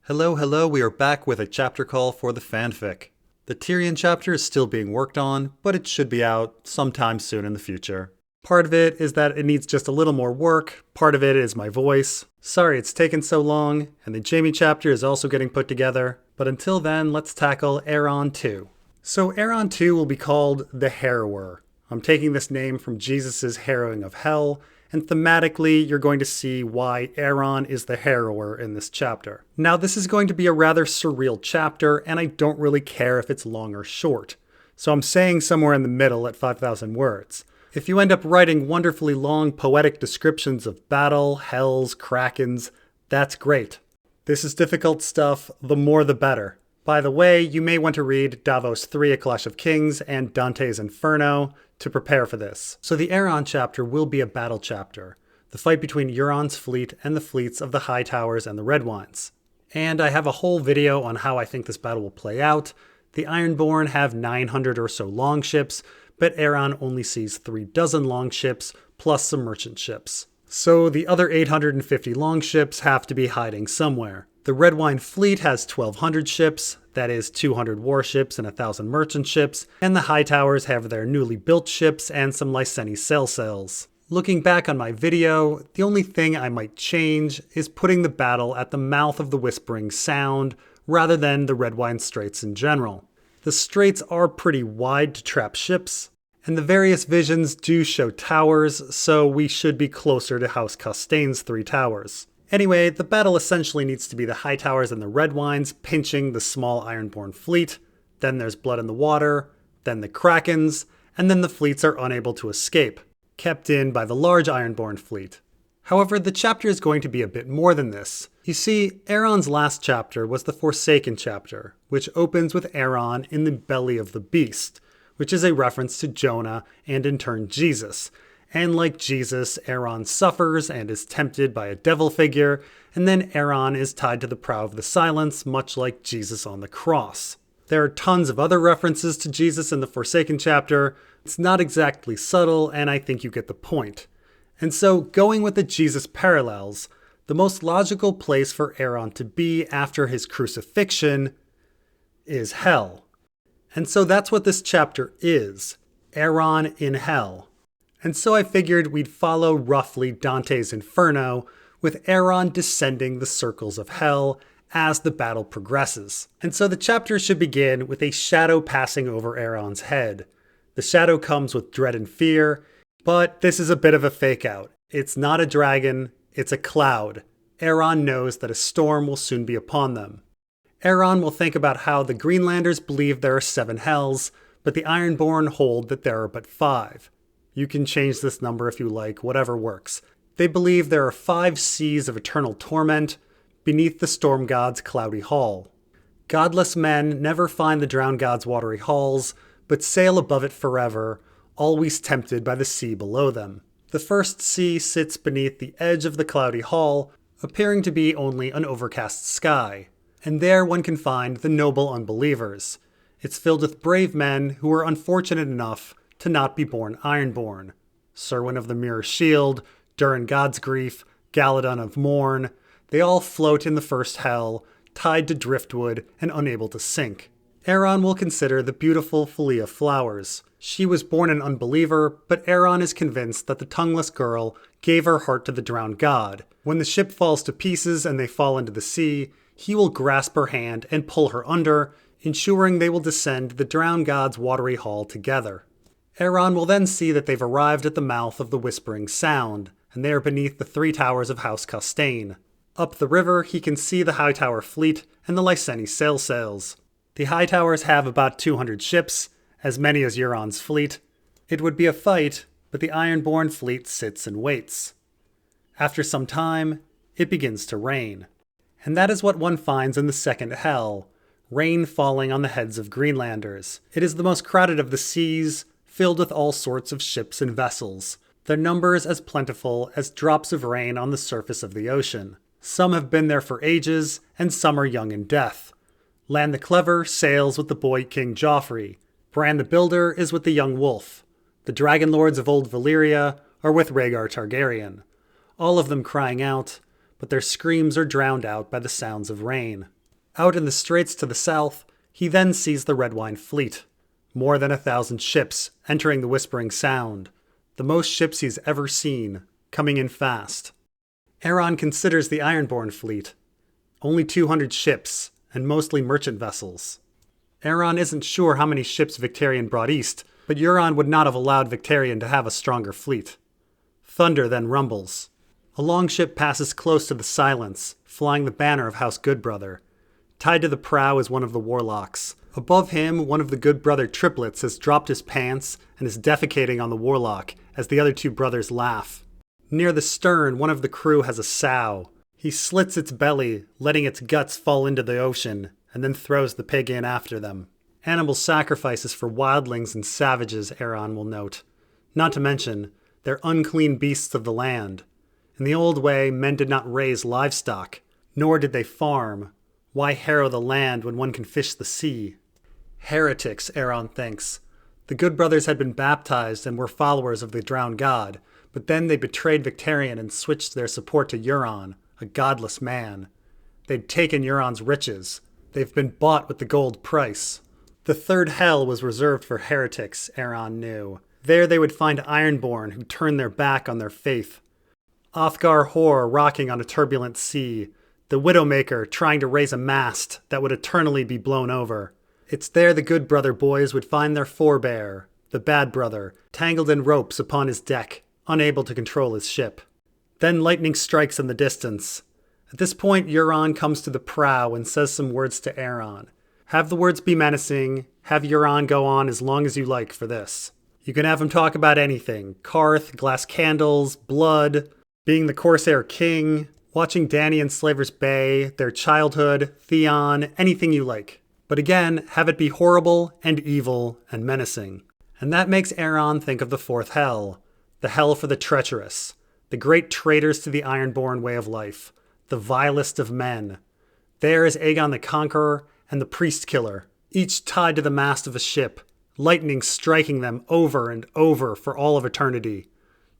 Hello, we are back with a chapter call for the fanfic. The Tyrion chapter is still being worked on, but it should be out sometime soon in the future. Part of it is that it needs just a little more work, part of it is my voice. Sorry it's taken so long, and the Jaime chapter is also getting put together, but until then, let's tackle Aeron II. So Aeron II will be called the Harrower. I'm taking this name from Jesus' harrowing of hell, and thematically, you're going to see why Aeron is the Harrower in this chapter. Now, this is going to be a rather surreal chapter, and I don't really care if it's long or short. So I'm saying somewhere in the middle at 5,000 words. If you end up writing wonderfully long poetic descriptions of battle, hells, krakens, that's great. This is difficult stuff, the more the better. By the way, you may want to read Davos 3, A Clash of Kings, and Dante's Inferno to prepare for this. So the Aeron chapter will be a battle chapter, the fight between Euron's fleet and the fleets of the High Towers and the Redwynes. And I have a whole video on how I think this battle will play out. The Ironborn have 900 or so longships, but Aeron only sees 36 longships, plus some merchant ships. So the other 850 longships have to be hiding somewhere. The Redwyne fleet has 1,200 ships, that is 200 warships and 1,000 merchant ships, and the High Towers have their newly built ships and some Lyseni sails. Looking back on my video, the only thing I might change is putting the battle at the mouth of the Whispering Sound, rather than the Redwyne Straits in general. The straits are pretty wide to trap ships, and the various visions do show towers, so we should be closer to House Costain's 3 towers. Anyway, the battle essentially needs to be the High Towers and the Redwynes pinching the small Ironborn fleet, then there's blood in the water, then the Krakens, and then the fleets are unable to escape, kept in by the large Ironborn fleet. However, the chapter is going to be a bit more than this. You see, Aeron's last chapter was the Forsaken chapter, which opens with Aeron in the belly of the beast, which is a reference to Jonah and in turn Jesus. And like Jesus, Aeron suffers and is tempted by a devil figure, and then Aeron is tied to the prow of the Silence, much like Jesus on the cross. There are tons of other references to Jesus in the Forsaken chapter. It's not exactly subtle, and I think you get the point. And so, going with the Jesus parallels, the most logical place for Aeron to be after his crucifixion is hell. And so that's what this chapter is, Aeron in hell. And so I figured we'd follow roughly Dante's Inferno, with Aeron descending the circles of hell as the battle progresses. And so the chapter should begin with a shadow passing over Aeron's head. The shadow comes with dread and fear, but this is a bit of a fake out. It's not a dragon, it's a cloud. Aeron knows that a storm will soon be upon them. Aeron will think about how the Greenlanders believe there are 7 hells, but the Ironborn hold that there are but 5. You can change this number if you like, whatever works. They believe there are 5 seas of eternal torment beneath the storm god's cloudy hall. Godless men never find the drowned god's watery halls, but sail above it forever, always tempted by the sea below them. The first sea sits beneath the edge of the cloudy hall, appearing to be only an overcast sky. And there one can find the noble unbelievers. It's filled with brave men who were unfortunate enough to not be born Ironborn. Serwyn of the Mirror Shield, Durin God's Grief, Galadon of Morn, they all float in the first hell, tied to driftwood and unable to sink. Aeron will consider the beautiful Philia Flowers. She was born an unbeliever, but Aeron is convinced that the tongueless girl gave her heart to the drowned god. When the ship falls to pieces and they fall into the sea, he will grasp her hand and pull her under, ensuring they will descend the drowned god's watery hall together. Aeron will then see that they've arrived at the mouth of the Whispering Sound, and they are beneath the 3 towers of House Costain. Up the river, he can see the High Tower fleet and the Lyseni sails. The High Towers have about 200 ships, as many as Euron's fleet. It would be a fight, but the Ironborn fleet sits and waits. After some time, it begins to rain. And that is what one finds in the second hell, rain falling on the heads of Greenlanders. It is the most crowded of the seas, filled with all sorts of ships and vessels, their numbers as plentiful as drops of rain on the surface of the ocean. Some have been there for ages, and some are young in death. Lan the Clever sails with the boy King Joffrey. Bran the Builder is with the young wolf. The Dragon Lords of Old Valyria are with Rhaegar Targaryen. All of them crying out, but their screams are drowned out by the sounds of rain. Out in the straits to the south, he then sees the Red Wine fleet. More than 1,000 ships entering the Whispering Sound. The most ships he's ever seen, coming in fast. Aeron considers the Ironborn fleet. Only 200 ships, and mostly merchant vessels. Aeron isn't sure how many ships Victarion brought east, but Euron would not have allowed Victarion to have a stronger fleet. Thunder then rumbles. A longship passes close to the Silence, flying the banner of House Goodbrother. Tied to the prow is one of the Warlocks. Above him, one of the Goodbrother triplets has dropped his pants and is defecating on the Warlock as the other two brothers laugh. Near the stern, one of the crew has a sow. He slits its belly, letting its guts fall into the ocean, and then throws the pig in after them. Animal sacrifices for wildlings and savages, Aeron will note. Not to mention, they're unclean beasts of the land. In the old way, men did not raise livestock, nor did they farm. Why harrow the land when one can fish the sea? Heretics, Aeron thinks. The Goodbrothers had been baptized and were followers of the drowned god, but then they betrayed Victarion and switched their support to Euron, a godless man. They'd taken Euron's riches. They've been bought with the gold price. The third hell was reserved for heretics, Aeron knew. There they would find Ironborn who turned their back on their faith. Othgar Hoar rocking on a turbulent sea. The Widowmaker trying to raise a mast that would eternally be blown over. It's there the Goodbrother boys would find their forebear, the Bad Brother, tangled in ropes upon his deck, unable to control his ship. Then lightning strikes in the distance. At this point, Euron comes to the prow and says some words to Aeron. Have the words be menacing, have Euron go on as long as you like for this. You can have him talk about anything. Karth, glass candles, blood, being the Corsair king, watching Dany and Slaver's Bay, their childhood, Theon, anything you like. But again, have it be horrible and evil and menacing. And that makes Aeron think of the fourth hell. The hell for the treacherous. The great traitors to the Ironborn way of life. The vilest of men. There is Aegon the Conqueror and the Priest Killer, each tied to the mast of a ship, lightning striking them over and over for all of eternity.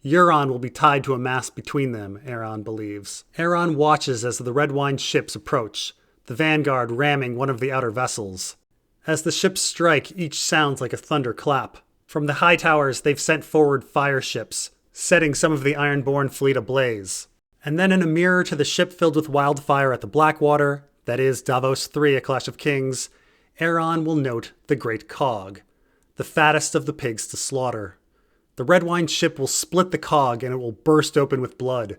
Euron will be tied to a mast between them, Aeron believes. Aeron watches as the Red Wine ships approach, the vanguard ramming one of the outer vessels. As the ships strike, each sounds like a thunderclap. From the high towers, they've sent forward fire ships, setting some of the Ironborn fleet ablaze. And then in a mirror to the ship filled with wildfire at the Blackwater, that is Davos III, A Clash of Kings, Aeron will note the Great Cog, the fattest of the pigs to slaughter. The Red Wine ship will split the cog and it will burst open with blood.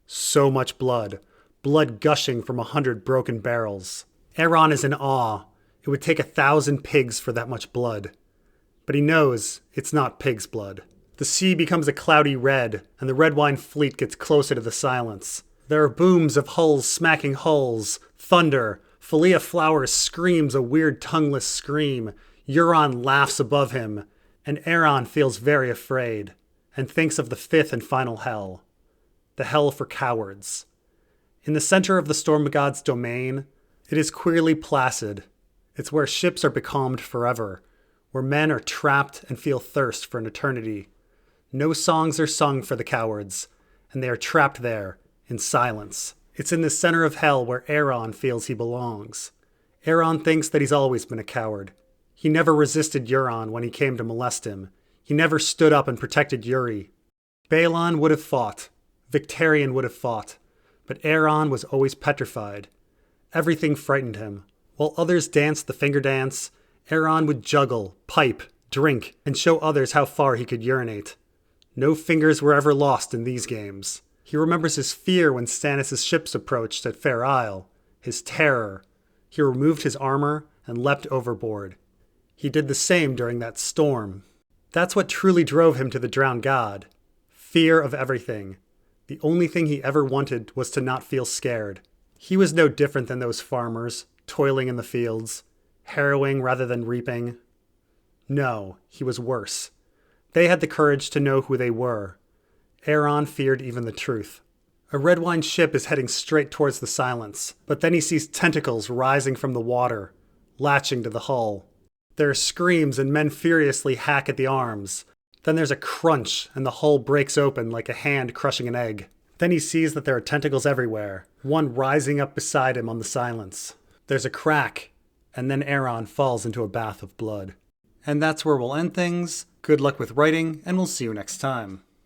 So much blood. Blood gushing from 100 broken barrels. Aeron is in awe. It would take 1,000 pigs for that much blood. But he knows it's not pig's blood. The sea becomes a cloudy red, and the Red Wine fleet gets closer to the Silence. There are booms of hulls smacking hulls, thunder. Falia Flowers screams a weird tongueless scream. Euron laughs above him, and Aeron feels very afraid, and thinks of the fifth and final hell. The hell for cowards. In the center of the Storm God's domain, it is queerly placid. It's where ships are becalmed forever, where men are trapped and feel thirst for an eternity. No songs are sung for the cowards, and they are trapped there, in silence. It's in the center of hell where Aeron feels he belongs. Aeron thinks that he's always been a coward. He never resisted Euron when he came to molest him. He never stood up and protected Yuri. Balon would have fought. Victarion would have fought. But Aeron was always petrified. Everything frightened him. While others danced the finger dance, Aeron would juggle, pipe, drink, and show others how far he could urinate. No fingers were ever lost in these games. He remembers his fear when Stannis' ships approached at Fair Isle, his terror. He removed his armor and leapt overboard. He did the same during that storm. That's what truly drove him to the drowned god. Fear of everything. The only thing he ever wanted was to not feel scared. He was no different than those farmers, toiling in the fields, harrowing rather than reaping. No, he was worse. They had the courage to know who they were. Aeron feared even the truth. A Red Wine ship is heading straight towards the Silence, but then he sees tentacles rising from the water, latching to the hull. There are screams and men furiously hack at the arms. Then there's a crunch and the hull breaks open like a hand crushing an egg. Then he sees that there are tentacles everywhere, one rising up beside him on the silence. There's a crack, and then Aeron falls into a bath of blood. And that's where we'll end things. Good luck with writing, and we'll see you next time.